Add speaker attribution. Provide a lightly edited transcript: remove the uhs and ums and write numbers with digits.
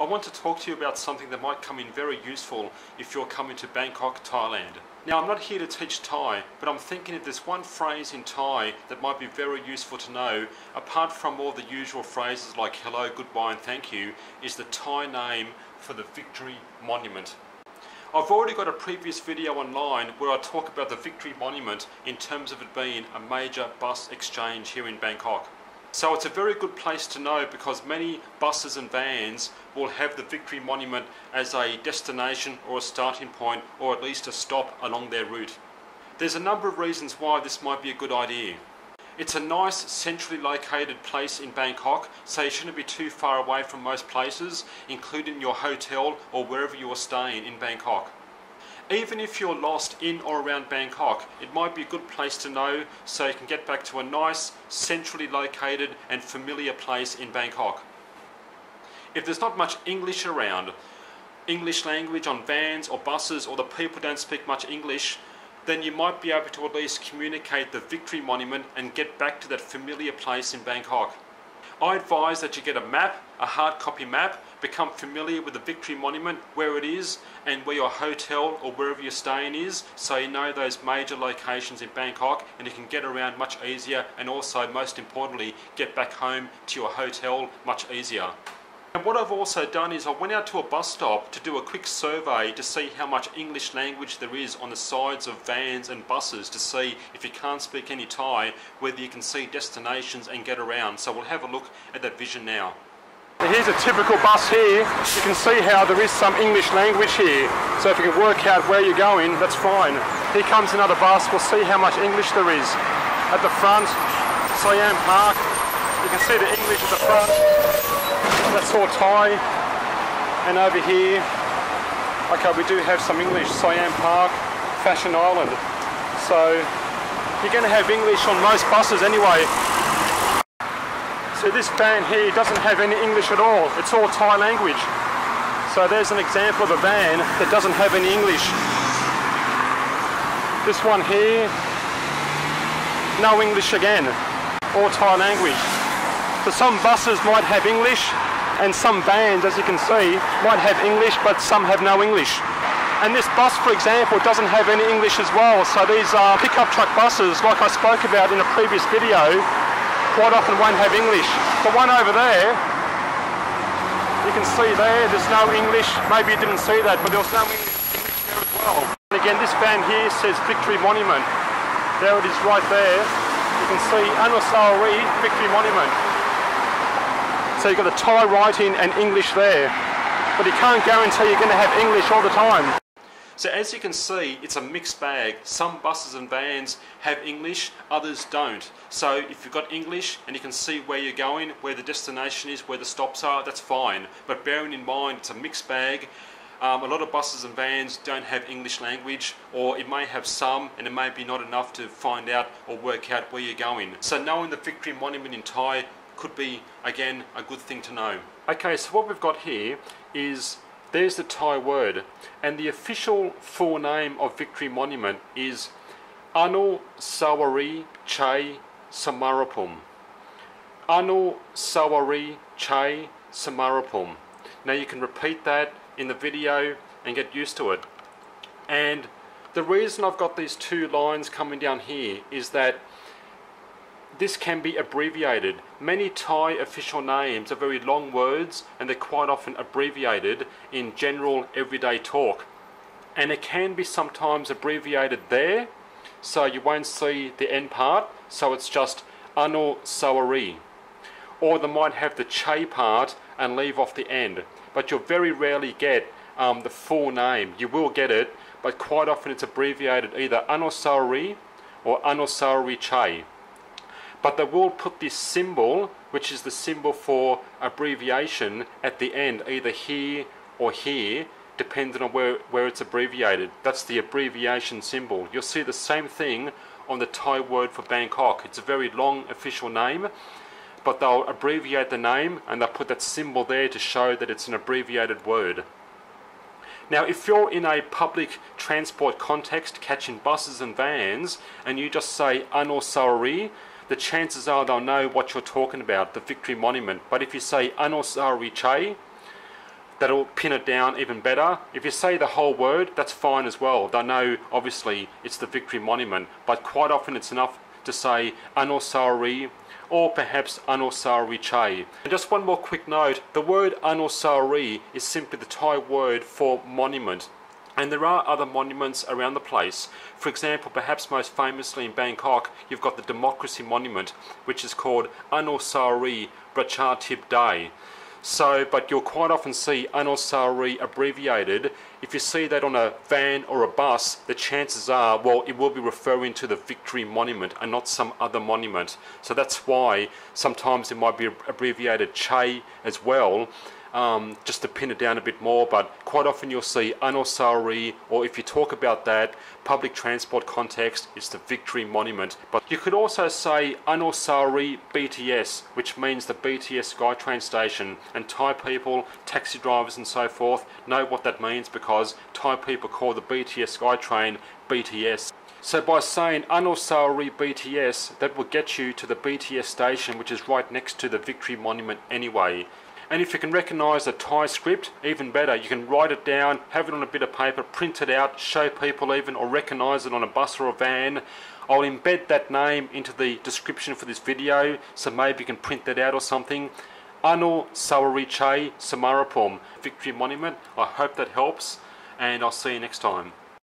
Speaker 1: I want to talk to you about something that might come in very useful if you're coming to Bangkok, Thailand. Now, I'm not here to teach Thai, but I'm thinking if there's one phrase in Thai that might be very useful to know, apart from all the usual phrases like hello, goodbye and thank you, is the Thai name for the Victory Monument. I've already got a previous video online where I talk about the Victory Monument in terms of it being a major bus exchange here in Bangkok. So it's a very good place to know because many buses and vans will have the Victory Monument as a destination or a starting point, or at least a stop along their route. There's a number of reasons why this might be a good idea. It's a nice centrally located place in Bangkok, so you shouldn't be too far away from most places, including your hotel or wherever you are staying in Bangkok. Even if you're lost in or around Bangkok, it might be a good place to know so you can get back to a nice, centrally located and familiar place in Bangkok. If there's not much English around, English language on vans or buses, or the people don't speak much English, then you might be able to at least communicate the Victory Monument and get back to that familiar place in Bangkok. I advise that you get a map, a hard copy map, become familiar with the Victory Monument, where it is and where your hotel or wherever you're staying is, so you know those major locations in Bangkok and you can get around much easier, and also, most importantly, get back home to your hotel much easier. And what I've also done is I went out to a bus stop to do a quick survey to see how much English language there is on the sides of vans and buses, to see if you can't speak any Thai, whether you can see destinations and get around. So we'll have a look at that vision now. Here's a typical bus here. You can see how there is some English language here. So if you can work out where you're going, that's fine. Here comes another bus. We'll see how much English there is. At the front, Siam Park. You can see the English at the front. That's all Thai. And over here, okay, we do have some English. Siam Park, Fashion Island. So you're going to have English on most buses anyway. So this van here doesn't have any English at all. It's all Thai language. So there's an example of a van that doesn't have any English. This one here, no English again. All Thai language. So some buses might have English, and some vans, as you can see, might have English, but some have no English. And this bus, for example, doesn't have any English as well. So these pickup truck buses, like I spoke about in a previous video, quite often won't have English. The one over there, you can see there's no English. Maybe you didn't see that, but there was no English there as well. And again, this van here says Victory Monument. There it is right there. You can see Anusawari Victory Monument. So you've got the Thai writing and English there. But you can't guarantee you're going to have English all the time. So as you can see, it's a mixed bag. Some buses and vans have English, others don't. So if you've got English and you can see where you're going, where the destination is, where the stops are, that's fine. But bearing in mind, it's a mixed bag. A lot of buses and vans don't have English language, or it may have some and it may be not enough to find out or work out where you're going. So knowing the Victory Monument in Thai could be, again, a good thing to know. Okay, so what we've got here is, there's the Thai word, and the official full name of Victory Monument is Anusawari Chai Samarapum. Anusawari Chai Samarapum. Now you can repeat that in the video and get used to it. And the reason I've got these two lines coming down here is that this can be abbreviated. Many Thai official names are very long words, and they're quite often abbreviated in general everyday talk. And it can be sometimes abbreviated there, so you won't see the end part, so it's just Anusawari. Or they might have the Chai part and leave off the end. But you'll very rarely get the full name. You will get it, but quite often it's abbreviated either Anusawari or Anusawari Chai. But they will put this symbol, which is the symbol for abbreviation, at the end, either here or here, depending on where it's abbreviated. That's the abbreviation symbol. You'll see the same thing on the Thai word for Bangkok. It's a very long official name, but they'll abbreviate the name and they'll put that symbol there to show that it's an abbreviated word. Now, if you're in a public transport context, catching buses and vans, and you just say Anusawari, the chances are they'll know what you're talking about, the Victory Monument. But if you say Anusawari Chai, that'll pin it down even better. If you say the whole word, that's fine as well. They know obviously it's the Victory Monument, but quite often it's enough to say Anusawari or perhaps Anusawari Chai. And just one more quick note, the word Anusawari is simply the Thai word for monument. And there are other monuments around the place. For example, perhaps most famously in Bangkok, you've got the Democracy Monument, which is called Anusawari Prachatip Day. So, but you'll quite often see Anusawari abbreviated. If you see that on a van or a bus, the chances are, well, it will be referring to the Victory Monument and not some other monument. So that's why sometimes it might be abbreviated Chai as well, just to pin it down a bit more, but quite often you'll see Anusawari, or if you talk about that public transport context, it's the Victory Monument. But you could also say Anusawari BTS, which means the BTS SkyTrain station, and Thai people, taxi drivers and so forth know what that means because Thai people call the BTS SkyTrain BTS. So by saying Anusawari BTS, that will get you to the BTS station, which is right next to the Victory Monument anyway. And if you can recognise the Thai script, even better. You can write it down, have it on a bit of paper, print it out, show people even, or recognise it on a bus or a van. I'll embed that name into the description for this video, so maybe you can print that out or something. Anusawari Chai Samarapum, Victory Monument. I hope that helps, and I'll see you next time.